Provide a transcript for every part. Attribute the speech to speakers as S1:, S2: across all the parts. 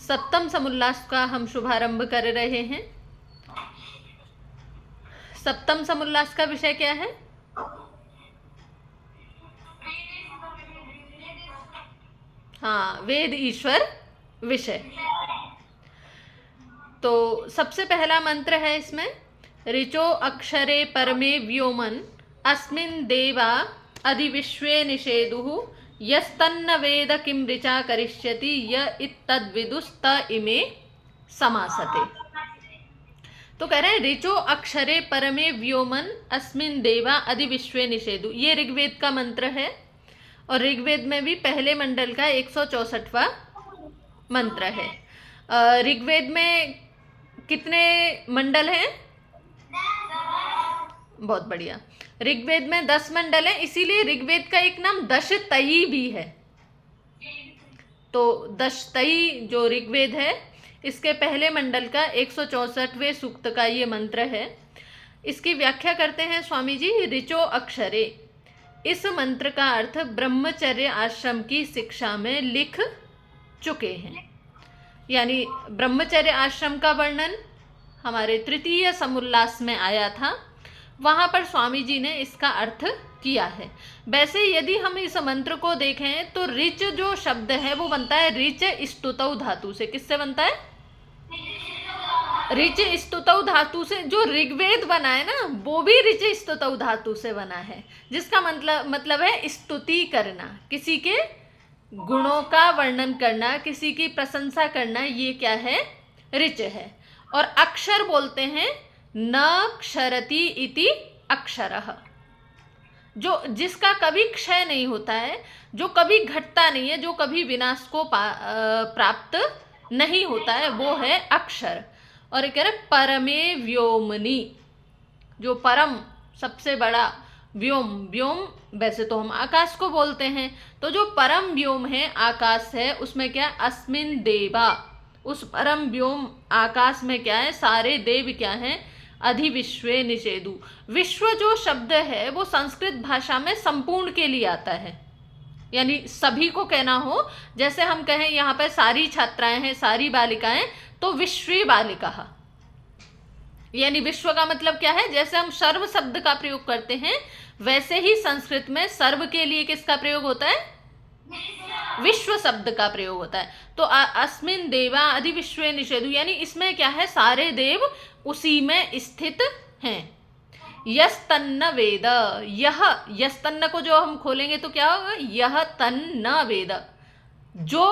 S1: सप्तम समुल्लास का हम शुभारंभ कर रहे हैं। सप्तम समुल्लास का विषय क्या है? हाँ, वेद ईश्वर विषय। तो सबसे पहला मंत्र है इसमें, ऋचो अक्षरे परमे व्योमन अस्मिन् देवा अधिविश्वे निषेदुः यस्तन्न वेद किं ऋचा करिष्यति य इत्तद्विदुस्त इमे समासते। तो कह रहे हैं ऋचो अक्षरे परमे व्योमन अस्मिन् देवा अधिविश्वे निषेदु। ये ऋग्वेद का मंत्र है और ऋग्वेद में भी पहले मंडल का 164वां मंत्र है। ऋग्वेद में कितने मंडल हैं? बहुत बढ़िया। ऋग्वेद में 10 मंडल हैं, इसीलिए ऋग्वेद का एक नाम दशतई भी है। तो दशतई जो ऋग्वेद है, इसके पहले मंडल का 164वें सूक्त का ये मंत्र है। इसकी व्याख्या करते हैं स्वामी जी, ऋचो अक्षरे। इस मंत्र का अर्थ ब्रह्मचर्य आश्रम की शिक्षा में लिख चुके हैं। यानी ब्रह्मचर्य आश्रम का वर्णन हमारे तृतीय समुल्लास में आया था, वहाँ पर स्वामी जी ने इसका अर्थ किया है। वैसे यदि हम इस मंत्र को देखें तो ऋच जो शब्द है वो बनता है ऋच स्तुतौ धातु से। किससे बनता है? ऋच स्तुतौ धातु से। जो ऋग्वेद बना है ना, वो भी ऋच स्तुतौ धातु से बना है, जिसका मतलब है स्तुति करना, किसी के गुणों का वर्णन करना, किसी की प्रशंसा करना, ये क्या है? ऋच है। और अक्षर बोलते हैं न क्षरति इति अक्षरः, जो जिसका कभी क्षय नहीं होता है, जो कभी घटता नहीं है, जो कभी विनाश को प्राप्त नहीं होता है, वो है अक्षर। और कह रहे परमे व्योमनि, जो परम सबसे बड़ा, व्योम, व्योम वैसे तो हम आकाश को बोलते हैं, तो जो परम व्योम है, आकाश है, उसमें क्या है? अस्मिन् देवा, उस परम व्योम आकाश में क्या है? सारे देव क्या हैं? अधिविश्वे निषेदु। विश्व जो शब्द है वो संस्कृत भाषा में संपूर्ण के लिए आता है, यानी सभी को कहना हो। जैसे हम कहें यहाँ पर सारी छात्राएं हैं, सारी बालिकाएं, तो विश्वी बालिका, यानी विश्व का मतलब क्या है? जैसे हम सर्व शब्द का प्रयोग करते हैं, वैसे ही संस्कृत में सर्व के लिए किसका प्रयोग होता है? विश्व शब्द का प्रयोग होता है। तो अस्मिन् देवा अधिविश्वे निषेदु, यानी इसमें क्या है? सारे देव उसी में स्थित हैं। यस्तन्न वेद, यह यस्तन्न को जो हम खोलेंगे तो क्या होगा? यह तन्न वेद, जो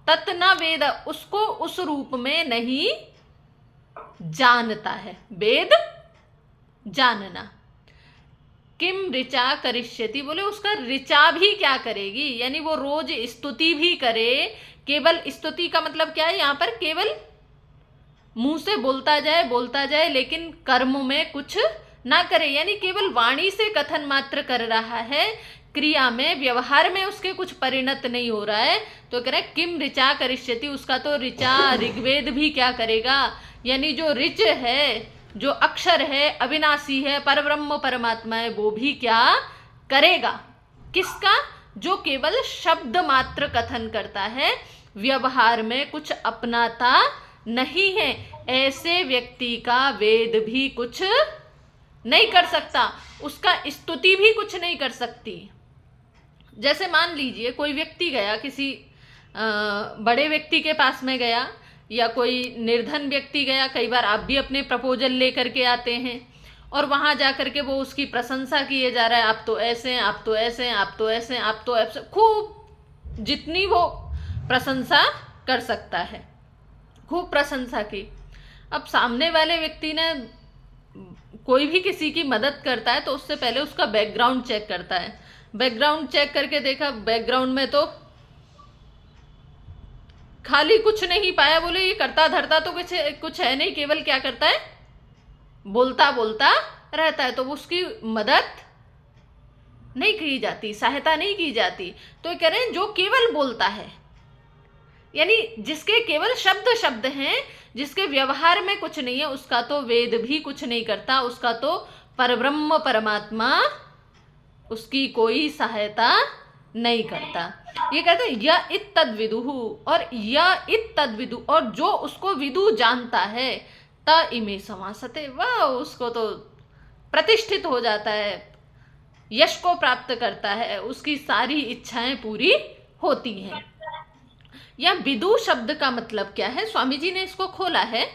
S1: तत् न वेद, उसको उस रूप में नहीं जानता है। वेद जानना। किम ऋचा करिष्यति, बोले उसका ऋचा भी क्या करेगी, यानी वो रोज स्तुति भी करे। केवल स्तुति का मतलब क्या है? यहाँ पर केवल मुंह से बोलता जाए लेकिन कर्म में कुछ ना करे, यानी केवल वाणी से कथन मात्र कर रहा है, क्रिया में, व्यवहार में उसके कुछ परिणत नहीं हो रहा है। तो कह रहे किम ऋचा करिष्यति, उसका तो ऋचा ऋग्वेद भी क्या करेगा, यानी जो ऋच है, जो अक्षर है, अविनाशी है, परब्रह्म परमात्मा है, वो भी क्या करेगा? किसका? जो केवल शब्द मात्र कथन करता है, व्यवहार में कुछ अपनाता नहीं है, ऐसे व्यक्ति का वेद भी कुछ नहीं कर सकता, उसका स्तुति भी कुछ नहीं कर सकती। जैसे मान लीजिए कोई व्यक्ति गया, किसी बड़े व्यक्ति के पास में गया, या कोई निर्धन व्यक्ति गया, कई बार आप भी अपने प्रपोजल लेकर के आते हैं, और वहाँ जा कर के वो उसकी प्रशंसा किए जा रहा है, आप तो ऐसे हैं, आप तो ऐसे हैं, आप तो ऐसे हैं, आप तो ऐसे, खूब जितनी वो प्रशंसा कर सकता है, खूब प्रशंसा की। अब सामने वाले व्यक्ति ने, कोई भी किसी की मदद करता है तो उससे पहले उसका बैकग्राउंड चेक करता है। बैकग्राउंड चेक करके देखा, बैकग्राउंड में तो खाली कुछ नहीं पाया, बोले ये करता धरता तो कुछ है नहीं, केवल क्या करता है? बोलता बोलता रहता है। तो उसकी मदद नहीं की जाती, सहायता नहीं की जाती। तो कह रहे हैं जो केवल बोलता है, यानी जिसके केवल शब्द शब्द हैं, जिसके व्यवहार में कुछ नहीं है, उसका तो वेद भी कुछ नहीं करता, उसका तो परब्रह्म परमात्मा उसकी कोई सहायता नहीं करता। ये कहते हैं य इत तद विदुहु, और य इत तद विदु, और जो उसको विदु जानता है, त इमे समासते, वह उसको तो प्रतिष्ठित हो जाता है, यश को प्राप्त करता है, उसकी सारी इच्छाएं पूरी होती हैं। या विदु शब्द का मतलब क्या है, स्वामी जी ने इसको खोला है।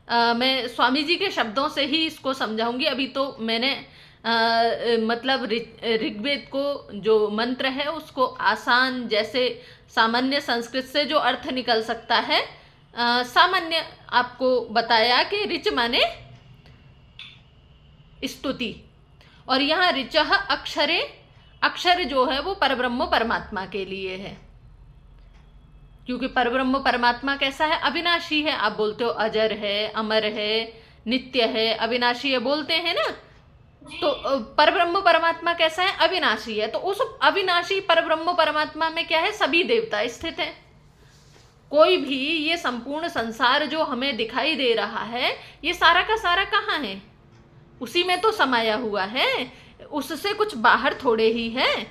S1: मैं स्वामी जी के शब्दों से ही इसको समझाऊंगी। अभी तो मैंने मतलब ऋग्वेद को जो मंत्र है उसको आसान, जैसे सामान्य संस्कृत से जो अर्थ निकल सकता है, सामान्य आपको बताया कि ऋच माने स्तुति, और यहाँ ऋचः अक्षरे, अक्षर जो है वो परब्रह्म परमात्मा के लिए है, क्योंकि परब्रह्म परमात्मा कैसा है, अविनाशी है। आप बोलते हो अजर है, अमर है, नित्य है, अविनाशी है, बोलते हैं ना। तो परब्रह्म परमात्मा कैसा है, अविनाशी है। तो उस अविनाशी परब्रह्म परमात्मा में क्या है, सभी देवता स्थित हैं। कोई भी ये संपूर्ण संसार जो हमें दिखाई दे रहा है, ये सारा का सारा कहाँ है, उसी में तो समाया हुआ है, उससे कुछ बाहर थोड़े ही है।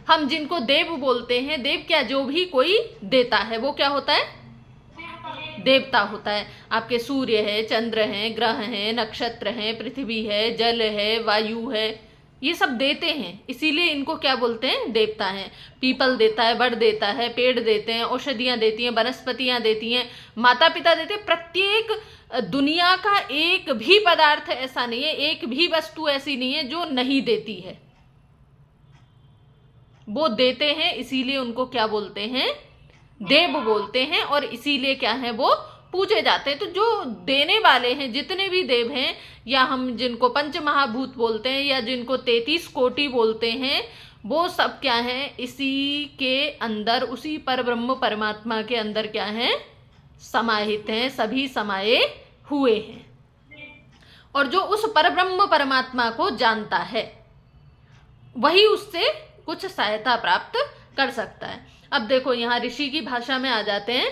S1: हम जिनको देव बोलते हैं, देव क्या, जो भी कोई देता है वो क्या होता है, देवता होता है। आपके सूर्य है, चंद्र हैं, ग्रह हैं, नक्षत्र हैं, पृथ्वी है, जल है, वायु है, ये सब देते हैं, इसीलिए इनको क्या बोलते हैं, देवता हैं। पीपल देता है, बड़ देता है, पेड़ देते हैं, औषधियाँ देती हैं, वनस्पतियाँ देती हैं, माता पिता देते हैं। प्रत्येक दुनिया का एक भी पदार्थ ऐसा नहीं है, एक भी वस्तु ऐसी नहीं है जो नहीं देती है, वो देते हैं, इसीलिए उनको क्या बोलते हैं, देव बोलते हैं, और इसीलिए क्या है, वो पूजे जाते हैं। तो जो देने वाले हैं, जितने भी देव हैं, या हम जिनको पंच महाभूत बोलते हैं, या जिनको 33 कोटि बोलते हैं, वो सब क्या है, इसी के अंदर, उसी परब्रह्म परमात्मा के अंदर क्या है, समाहित हैं, सभी समाये हुए हैं। और जो उस परब्रह्म परमात्मा को जानता है, वही उससे कुछ सहायता प्राप्त कर सकता है। अब देखो यहाँ ऋषि की भाषा में आ जाते हैं।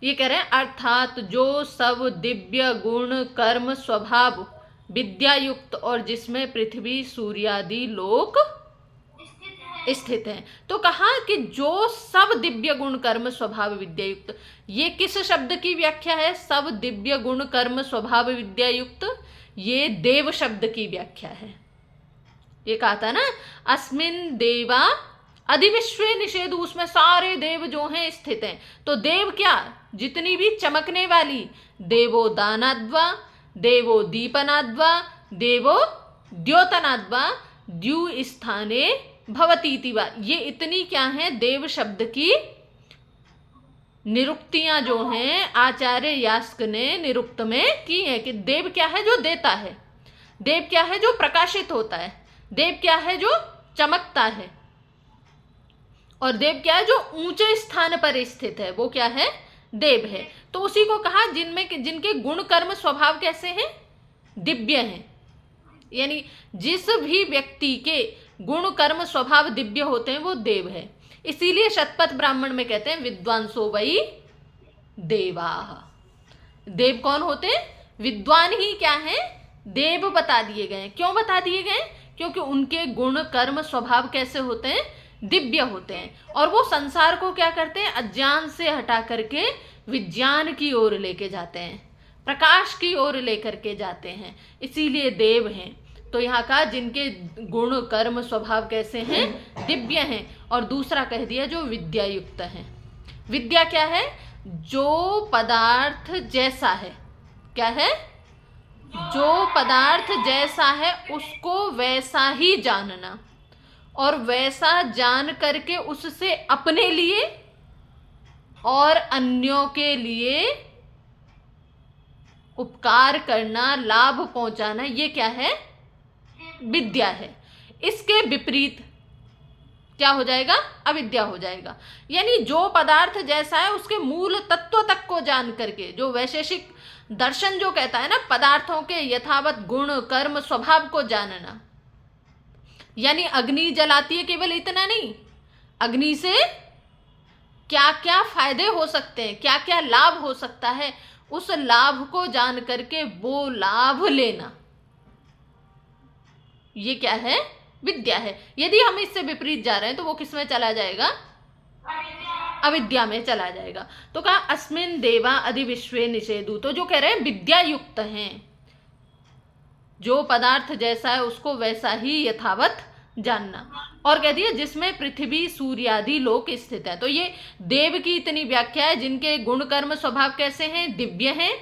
S1: ये कह रहे हैं, अर्थात जो सब दिव्य गुण कर्म स्वभाव विद्या युक्त, और जिसमें पृथ्वी सूर्यादि लोक स्थित हैं। तो कहा कि जो सब दिव्य गुण कर्म स्वभाव विद्या युक्त, ये किस शब्द की व्याख्या है, सब दिव्य गुण कर्म स्वभाव विद्या युक्त, ये देव शब्द की व्याख्या है। ये कहा था ना, अस्मिन देवा अधिविश्वे निषेधु, उसमें सारे देव जो हैं स्थित हैं। तो देव क्या, जितनी भी चमकने वाली, देवो दानाद्वा, देवो दीपनाद्वा, देवो द्योतनाद्वा, द्यू स्थाने भवतीति वा, ये इतनी क्या है, देव शब्द की निरुक्तियां जो हैं आचार्य यास्क ने निरुक्त में की है, कि देव क्या है, जो देता है, देव क्या है, जो प्रकाशित होता है, देव क्या है, जो चमकता है, और देव क्या है, जो ऊंचे स्थान पर स्थित है, वो क्या है, देव है। तो उसी को कहा जिनमें, जिनके गुण कर्म स्वभाव कैसे हैं, दिव्य हैं। यानी जिस भी व्यक्ति के गुण कर्म स्वभाव दिव्य होते हैं वो देव है। इसीलिए शतपथ ब्राह्मण में कहते हैं, विद्वांसो वै देवाः। देव कौन होते हैं, विद्वान ही क्या है, देव बता दिए गए। क्यों बता दिए गए, क्योंकि उनके गुण कर्म स्वभाव कैसे होते हैं, दिव्य होते हैं, और वो संसार को क्या करते हैं, अज्ञान से हटा करके विज्ञान की ओर लेके जाते हैं, प्रकाश की ओर लेकर के जाते हैं, इसीलिए देव हैं। तो यहाँ का जिनके गुण कर्म स्वभाव कैसे हैं, दिव्य हैं। और दूसरा कह दिया, जो विद्या युक्त हैं। विद्या क्या है, जो पदार्थ जैसा है, क्या है, जो पदार्थ जैसा है उसको वैसा ही जानना, और वैसा जान करके उससे अपने लिए और अन्यों के लिए उपकार करना, लाभ पहुंचाना, ये क्या है, विद्या है। इसके विपरीत क्या हो जाएगा, अविद्या हो जाएगा। यानी जो पदार्थ जैसा है उसके मूल तत्व तक को जान करके, जो वैशेषिक दर्शन जो कहता है ना, पदार्थों के यथावत गुण कर्म स्वभाव को जानना। यानी अग्नि जलाती है, केवल इतना नहीं, अग्नि से क्या क्या फायदे हो सकते हैं, क्या क्या लाभ हो सकता है, उस लाभ को जान करके वो लाभ लेना, ये क्या है, विद्या है। यदि हम इससे विपरीत जा रहे हैं तो वो किस में चला जाएगा? अविद्या में चला जाएगा। तो कहा अस्मिन देवा अधिविश्वे निषेधु, तो जो कह रहे हैं विद्या युक्त हैं, जो पदार्थ जैसा है उसको वैसा ही यथावत जानना। और कह दिया जिसमें पृथ्वी सूर्य आदि लोक स्थित है। तो ये देव की इतनी व्याख्या है जिनके गुण कर्म स्वभाव कैसे हैं? दिव्य हैं,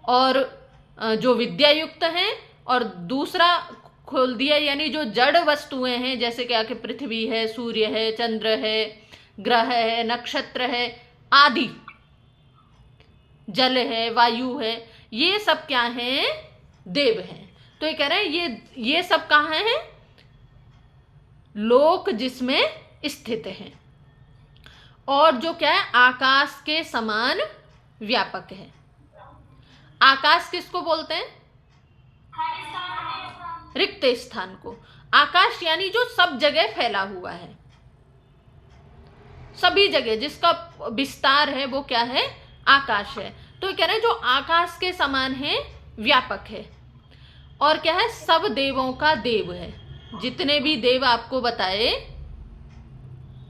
S1: और जो विद्या युक्त हैं, और दूसरा खोल दिया यानी जो जड़ वस्तुएं हैं जैसे क्या कि पृथ्वी है, सूर्य है, चंद्र है, ग्रह है, नक्षत्र है आदि, जल है, वायु है, ये सब क्या हैं? देव हैं। तो ये कह रहे हैं ये सब कहाँ हैं? लोक जिसमें स्थित हैं, और जो क्या है? आकाश के समान व्यापक है। आकाश किसको बोलते हैं? रिक्त स्थान को। आकाश यानी जो सब जगह फैला हुआ है, सभी जगह जिसका विस्तार है वो क्या है? आकाश है। तो कह रहे हैं जो आकाश के समान है, व्यापक है, और क्या है? सब देवों का देव है। जितने भी देव आपको बताए,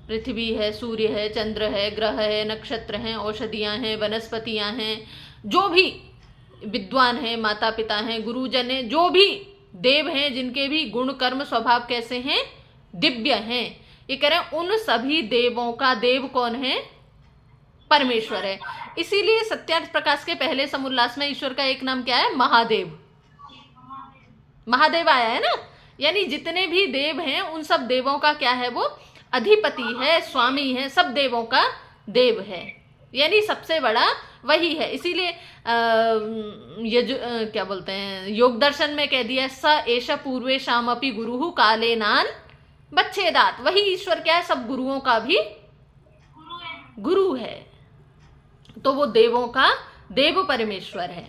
S1: पृथ्वी है, सूर्य है, चंद्र है, ग्रह है, नक्षत्र हैं, औषधियां हैं, वनस्पतियां हैं, जो भी विद्वान हैं, माता पिता हैं, गुरुजन हैं, जो भी देव हैं जिनके भी गुण कर्म स्वभाव कैसे हैं? दिव्य हैं। ये कह रहे हैं उन सभी देवों का देव कौन है? परमेश्वर है। इसीलिए सत्यार्थ प्रकाश के पहले समुल्लास में ईश्वर का एक नाम क्या है? महादेव। महादेव आया है ना, यानी जितने भी देव हैं उन सब देवों का क्या है? वो अधिपति है, स्वामी है, सब देवों का देव है, यानी सबसे बड़ा वही है। इसीलिए ये जो क्या बोलते हैं, योग दर्शन में कह दिया स एष पूर्वे शामपि गुरुः कालेनान बच्छेदात। वही ईश्वर क्या है? सब गुरुओं का भी गुरु है। तो वो देवों का देव परमेश्वर है।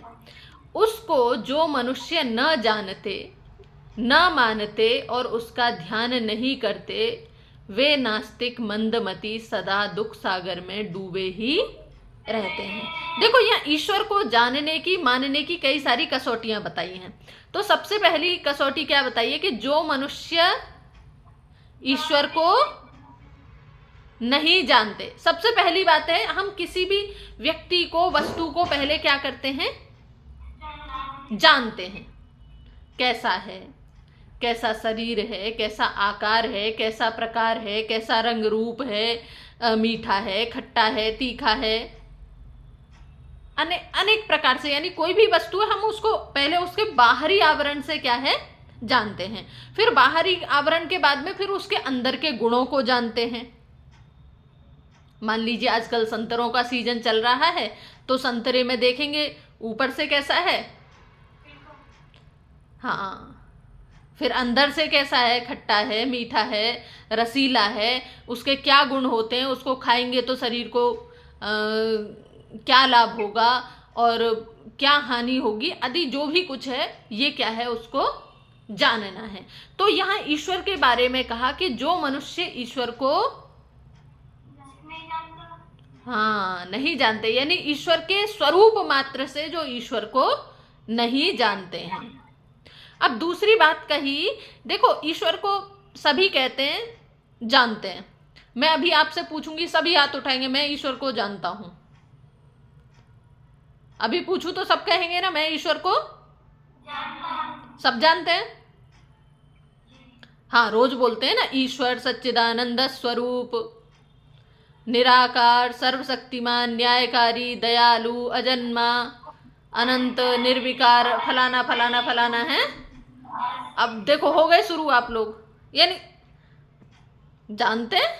S1: उसको जो मनुष्य न जानते, न मानते और उसका ध्यान नहीं करते, वे नास्तिक मंदमती सदा दुख सागर में डूबे ही रहते हैं। देखो यहाँ ईश्वर को जानने की, मानने की कई सारी कसौटियां बताई हैं। तो सबसे पहली कसौटी क्या बताइए कि जो मनुष्य ईश्वर को नहीं जानते, सबसे पहली बात है हम किसी भी व्यक्ति को, वस्तु को पहले क्या करते हैं? जानते हैं। कैसा है, कैसा शरीर है, कैसा आकार है, कैसा प्रकार है, कैसा रंग रूप है, मीठा है, खट्टा है, तीखा है, अनेक प्रकार से, यानी कोई भी वस्तु है हम उसको पहले उसके बाहरी आवरण से क्या है? जानते हैं। फिर बाहरी आवरण के बाद में फिर उसके अंदर के गुणों को जानते हैं। मान लीजिए आजकल संतरों का सीजन चल रहा है, तो संतरे में देखेंगे ऊपर से कैसा है, हाँ, फिर अंदर से कैसा है? खट्टा है, मीठा है, रसीला है, उसके क्या गुण होते हैं, उसको खाएंगे तो शरीर को क्या लाभ होगा और क्या हानि होगी आदि, जो भी कुछ है ये क्या है? उसको जानना है। तो यहाँ ईश्वर के बारे में कहा कि जो मनुष्य ईश्वर को नहीं जानते, यानी ईश्वर के स्वरूप मात्र से जो ईश्वर को नहीं जानते हैं। अब दूसरी बात कही, देखो ईश्वर को सभी कहते हैं जानते हैं। मैं अभी आपसे पूछूंगी, सभी हाथ उठाएंगे मैं ईश्वर को जानता हूं। अभी पूछूं तो सब कहेंगे ना मैं ईश्वर को सब जानते हैं। हाँ, रोज बोलते हैं ना, ईश्वर सच्चिदानंद स्वरूप, निराकार, सर्वशक्तिमान, न्यायकारी, दयालु, अजन्मा, अनंत, निर्विकार, फलाना फलाना फलाना है। अब देखो हो गए शुरू आप लोग, यानी जानते हैं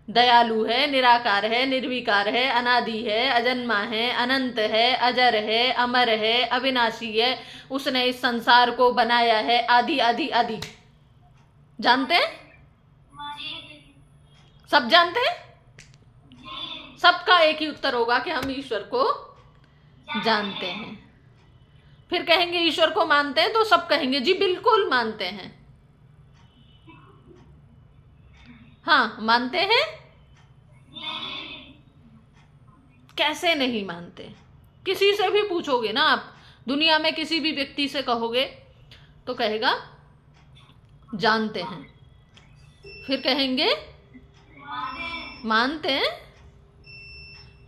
S1: दयालु है, निराकार है, निर्विकार है, अनादि है, अजन्मा है, अनंत है, अजर है, अमर है, अविनाशी है, उसने इस संसार को बनाया है, आदि आदि आदि। जानते हैं? सब जानते हैं? सबका एक ही उत्तर होगा कि हम ईश्वर को जानते हैं। फिर कहेंगे ईश्वर को मानते हैं, तो सब कहेंगे जी बिल्कुल मानते हैं। हाँ, मानते हैं? कैसे नहीं मानते? किसी से भी पूछोगे ना आप, दुनिया में किसी भी व्यक्ति से कहोगे तो कहेगा जानते हैं, फिर कहेंगे मानते हैं,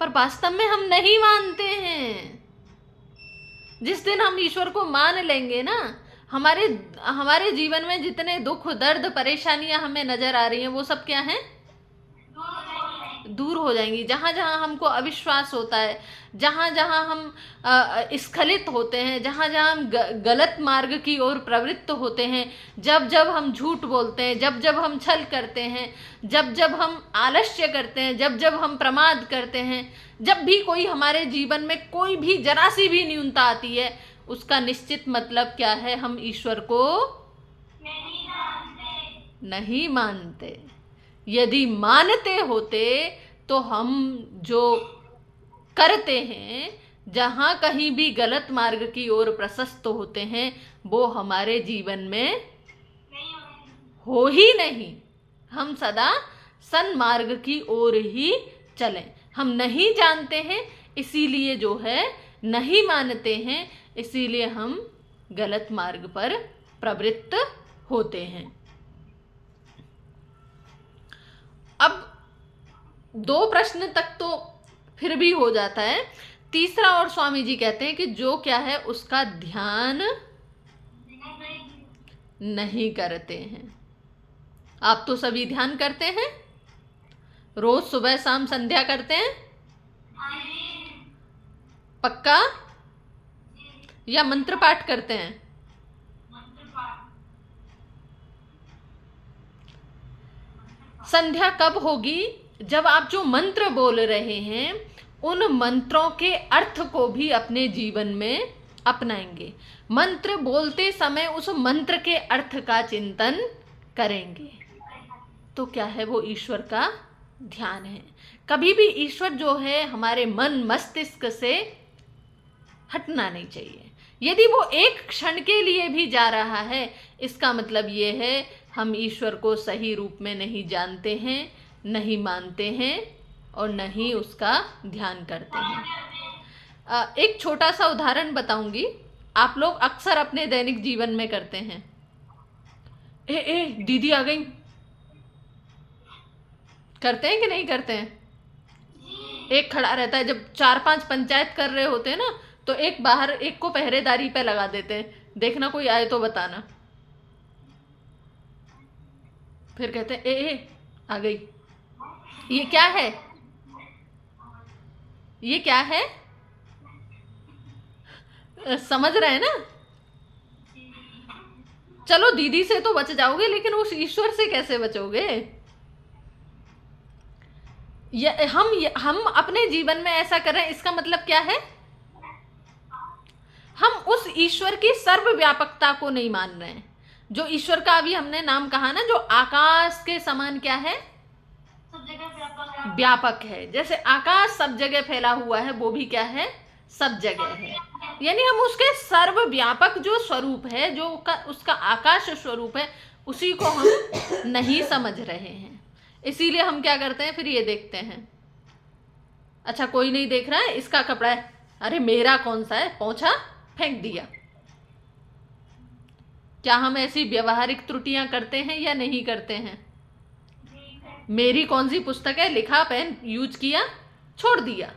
S1: पर वास्तव में हम नहीं मानते हैं। जिस दिन हम ईश्वर को मान लेंगे ना, हमारे हमारे जीवन में जितने दुख दर्द परेशानियां हमें नजर आ रही हैं वो सब क्या हैं, दूर हो जाएंगी। जहाँ जहाँ हमको अविश्वास होता है, जहाँ जहाँ हम स्खलित होते हैं, जहाँ जहाँ हम गलत मार्ग की ओर प्रवृत्त होते हैं, जब जब हम झूठ बोलते हैं, जब जब हम छल करते हैं, जब जब हम आलस्य करते हैं, जब जब हम प्रमाद करते हैं, जब भी कोई हमारे जीवन में कोई भी जरा सी भी न्यूनता आती है, उसका निश्चित मतलब क्या है, हम ईश्वर को नहीं मानते। यदि मानते होते तो हम जो करते हैं, जहाँ कहीं भी गलत मार्ग की ओर प्रशस्त होते हैं, वो हमारे जीवन में हो ही नहीं। हम सदा सन्मार्ग की ओर ही चलें। हम नहीं जानते हैं, इसीलिए जो है नहीं मानते हैं, इसीलिए हम गलत मार्ग पर प्रवृत्त होते हैं। अब 2 प्रश्न तक तो फिर भी हो जाता है, तीसरा और स्वामी जी कहते हैं कि जो क्या है उसका ध्यान नहीं करते हैं। आप तो सभी ध्यान करते हैं, रोज सुबह शाम संध्या करते हैं पक्का, या मंत्र पाठ करते हैं? संध्या कब होगी? जब आप जो मंत्र बोल रहे हैं उन मंत्रों के अर्थ को भी अपने जीवन में अपनाएंगे। मंत्र बोलते समय उस मंत्र के अर्थ का चिंतन करेंगे, तो क्या है वो ईश्वर का ध्यान है। कभी भी ईश्वर जो है हमारे मन मस्तिष्क से हटना नहीं चाहिए। यदि वो एक क्षण के लिए भी जा रहा है, इसका मतलब ये है हम ईश्वर को सही रूप में नहीं जानते हैं, नहीं मानते हैं और नहीं उसका ध्यान करते हैं। एक छोटा सा उदाहरण बताऊंगी, आप लोग अक्सर अपने दैनिक जीवन में करते हैं। ए दीदी आ गई, करते हैं कि नहीं करते हैं? एक खड़ा रहता है, जब 4-5 पंचायत कर रहे होते हैं ना, तो एक बाहर एक को पहरेदारी पे लगा देते हैं, देखना कोई आए तो बताना। फिर कहते हैं ए आ गई। ये क्या है? ये क्या है? समझ रहे हैं ना? चलो दीदी से तो बच जाओगे, लेकिन उस ईश्वर से कैसे बचोगे? हम अपने जीवन में ऐसा कर रहे हैं, इसका मतलब क्या है? हम उस ईश्वर की सर्वव्यापकता को नहीं मान रहे हैं। जो ईश्वर का अभी हमने नाम कहा ना, जो आकाश के समान क्या है, सब जगह व्यापक है। जैसे आकाश सब जगह फैला हुआ है, वो भी क्या है, सब जगह है। यानी हम उसके सर्वव्यापक जो स्वरूप है, जो उसका आकाश स्वरूप है, उसी को हम नहीं समझ रहे हैं। इसीलिए हम क्या करते हैं, फिर ये देखते हैं, अच्छा कोई नहीं देख रहा है, इसका कपड़ा है, अरे मेरा कौन सा है, पोंछा फेंक दिया। क्या हम ऐसी व्यवहारिक त्रुटियां करते हैं या नहीं करते हैं? मेरी कौन सी पुस्तक है, लिखा, पेन यूज किया, छोड़ दिया।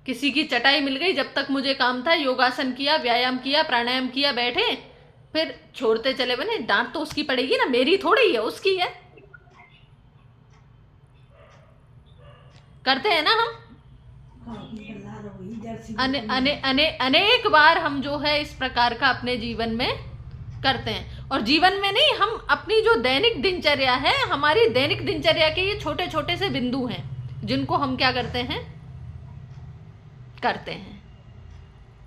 S1: किसी की चटाई मिल गई, जब तक मुझे काम था योगासन किया, व्यायाम किया, प्राणायाम किया, बैठे, फिर छोड़ते चले बने। डांट तो उसकी पड़ेगी ना, मेरी थोड़ी है, उसकी है। करते हैं ना हम? अनेक बार हम जो है इस प्रकार का अपने जीवन में करते हैं। और जीवन में नहीं, हम अपनी जो दैनिक दिनचर्या है, हमारी दैनिक दिनचर्या के ये छोटे छोटे से बिंदु हैं, जिनको हम क्या करते हैं, करते हैं।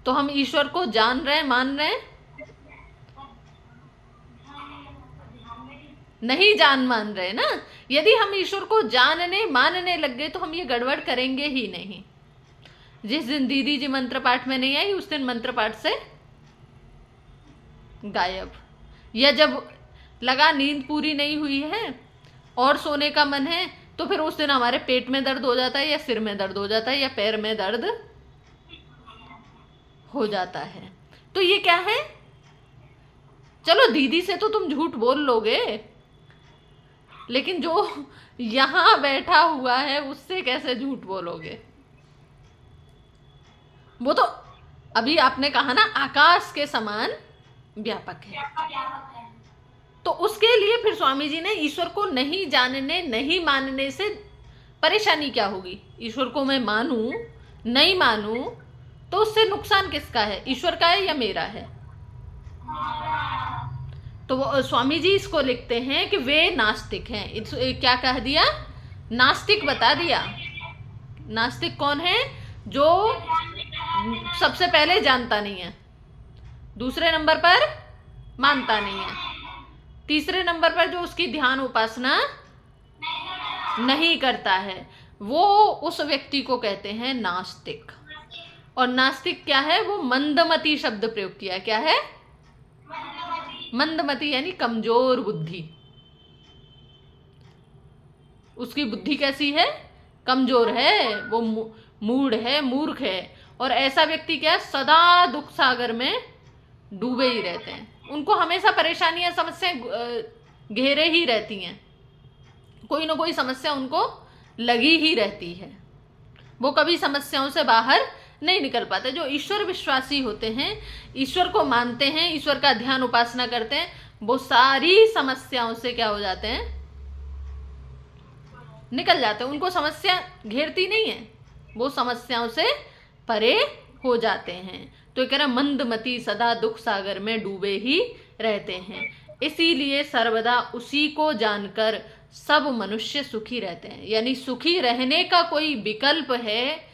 S1: तो हम ईश्वर को जान रहे हैं, मान रहे हैं? नहीं जान मान रहे ना। यदि हम ईश्वर को जानने मानने लग गए तो हम ये गड़बड़ करेंगे ही नहीं। जिस दिन दीदी जी मंत्र पाठ में नहीं आई, उस दिन मंत्र पाठ से गायब। या जब लगा नींद पूरी नहीं हुई है और सोने का मन है, तो फिर उस दिन हमारे पेट में दर्द हो जाता है, या सिर में दर्द हो जाता है, या पैर में दर्द हो जाता है। तो ये क्या है, चलो दीदी से तो तुम झूठ बोल लोगे, लेकिन जो यहाँ बैठा हुआ है उससे कैसे झूठ बोलोगे? वो तो अभी आपने कहा ना आकाश के समान व्यापक है। तो उसके लिए फिर स्वामी जी ने ईश्वर को नहीं जानने नहीं मानने से परेशानी क्या होगी? ईश्वर को मैं मानूं नहीं मानूं तो उससे नुकसान किसका है, ईश्वर का है या मेरा है? तो वो स्वामी जी इसको लिखते हैं कि वे नास्तिक हैं। क्या कह दिया? नास्तिक बता दिया। नास्तिक कौन है? जो सबसे पहले जानता नहीं है, दूसरे नंबर पर मानता नहीं है, तीसरे नंबर पर जो उसकी ध्यान उपासना नहीं करता है, वो उस व्यक्ति को कहते हैं नास्तिक। और नास्तिक क्या है? वो मंदमती शब्द प्रयोग किया। क्या है? मंदमती यानी कमजोर बुद्धि। उसकी बुद्धि कैसी है? कमजोर है, वो मूढ़ है, मूर्ख है। और ऐसा व्यक्ति क्या है? सदा दुख सागर में डूबे ही रहते हैं। उनको हमेशा परेशानियां समस्याएं घेरे ही रहती हैं, कोई ना कोई समस्या उनको लगी ही रहती है, वो कभी समस्याओं से बाहर नहीं निकल पाते। जो ईश्वर विश्वासी होते हैं, ईश्वर को मानते हैं, ईश्वर का ध्यान उपासना करते हैं, वो सारी समस्याओं से क्या हो जाते हैं? निकल जाते हैं। उनको समस्या घेरती नहीं है, वो समस्याओं से परे हो जाते हैं। तो कह रहा मंदमती सदा दुख सागर में डूबे ही रहते हैं, इसीलिए सर्वदा उसी को जानकर सब मनुष्य सुखी रहते हैं। यानी सुखी रहने का कोई विकल्प है,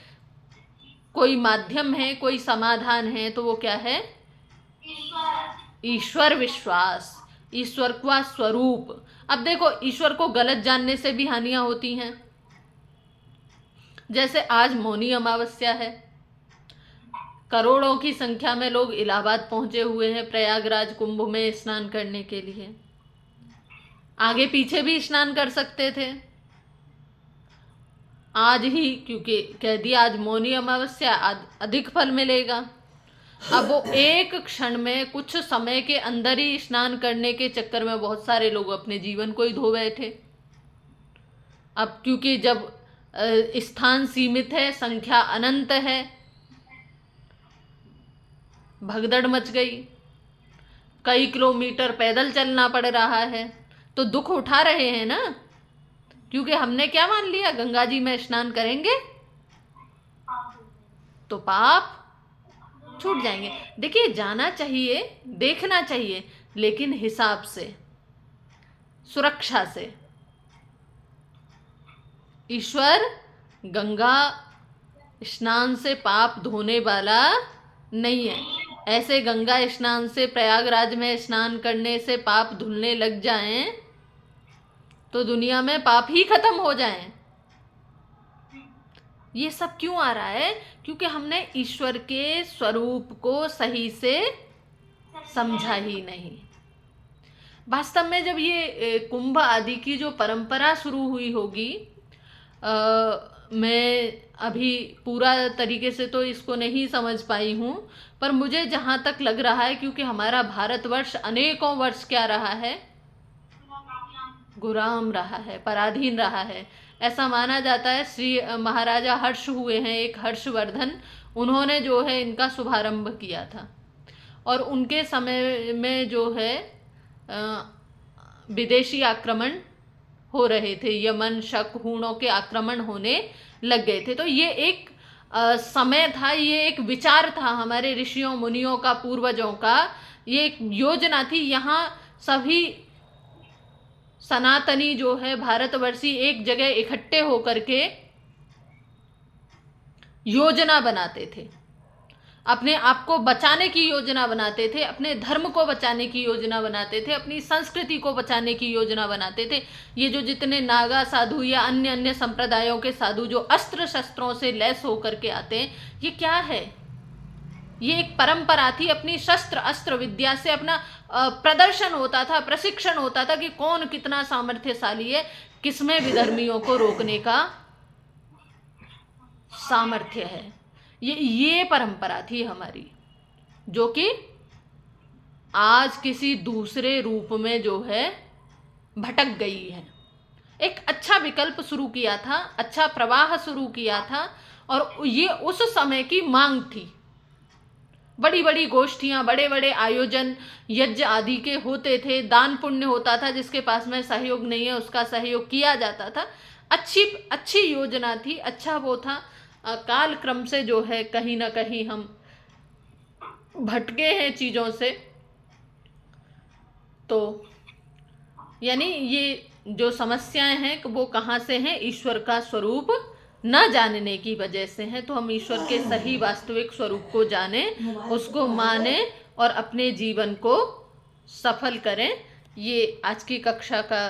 S1: कोई माध्यम है, कोई समाधान है, तो वो क्या है? ईश्वर विश्वास, ईश्वर का स्वरूप। अब देखो, ईश्वर को गलत जानने से भी हानियां होती हैं। जैसे आज मौनी अमावस्या है, करोड़ों की संख्या में लोग इलाहाबाद पहुंचे हुए हैं प्रयागराज कुंभ में स्नान करने के लिए। आगे पीछे भी स्नान कर सकते थे, आज ही क्योंकि कह दिया आज मौनी अमावस्या, आज अधिक फल मिलेगा। अब वो एक क्षण में, कुछ समय के अंदर ही स्नान करने के चक्कर में बहुत सारे लोग अपने जीवन को ही धो बैठे। अब क्योंकि जब स्थान सीमित है, संख्या अनंत है, भगदड़ मच गई, कई किलोमीटर पैदल चलना पड़ रहा है, तो दुख उठा रहे हैं ना। क्योंकि हमने क्या मान लिया? गंगा जी में स्नान करेंगे तो पाप छूट जाएंगे। देखिए, जाना चाहिए, देखना चाहिए, लेकिन हिसाब से, सुरक्षा से। ईश्वर गंगा स्नान से पाप धोने वाला नहीं है। ऐसे गंगा स्नान से, प्रयागराज में स्नान करने से पाप धुलने लग जाएं तो दुनिया में पाप ही खत्म हो जाएं। ये सब क्यों आ रहा है? क्योंकि हमने ईश्वर के स्वरूप को सही से समझा ही नहीं। वास्तव में जब ये कुंभ आदि की जो परंपरा शुरू हुई होगी, मैं अभी पूरा तरीके से तो इसको नहीं समझ पाई हूँ, पर मुझे जहाँ तक लग रहा है, क्योंकि हमारा भारतवर्ष अनेकों वर्ष क्या रहा है? गुलाम रहा है, पराधीन रहा है। ऐसा माना जाता है श्री महाराजा हर्ष हुए हैं, एक हर्षवर्धन, उन्होंने जो है इनका शुभारंभ किया था। और उनके समय में जो है विदेशी आक्रमण हो रहे थे, यमन शक हूणों के आक्रमण होने लग गए थे। तो ये एक समय था, ये एक विचार था हमारे ऋषियों मुनियों का, पूर्वजों का, ये एक योजना थी। यहाँ सभी सनातनी जो है भारतवर्षी एक जगह इकट्ठे होकर के योजना बनाते थे, अपने आप को बचाने की योजना बनाते थे, अपने धर्म को बचाने की योजना बनाते थे, अपनी संस्कृति को बचाने की योजना बनाते थे। ये जो जितने नागा साधु या अन्य अन्य संप्रदायों के साधु जो अस्त्र शस्त्रों से लैस होकर के आते हैं, ये क्या है? ये एक परंपरा थी। अपनी शस्त्र अस्त्र विद्या से अपना प्रदर्शन होता था, प्रशिक्षण होता था कि कौन कितना सामर्थ्यशाली है, किसमें विधर्मियों को रोकने का सामर्थ्य है। ये परंपरा थी हमारी, जो कि आज किसी दूसरे रूप में जो है भटक गई है। एक अच्छा विकल्प शुरू किया था, अच्छा प्रवाह शुरू किया था, और ये उस समय की मांग थी। बड़ी बड़ी गोष्ठियाँ, बड़े बड़े आयोजन यज्ञ आदि के होते थे, दान पुण्य होता था, जिसके पास में सहयोग नहीं है उसका सहयोग किया जाता था। अच्छी अच्छी योजना थी, अच्छा वो था। काल क्रम से जो है कहीं ना कहीं हम भटके हैं चीज़ों से। तो यानी ये जो समस्याएं हैं वो कहाँ से हैं? ईश्वर का स्वरूप न जानने की वजह से हैं। तो हम ईश्वर के सही वास्तविक स्वरूप को जाने, उसको माने और अपने जीवन को सफल करें। ये आज की कक्षा का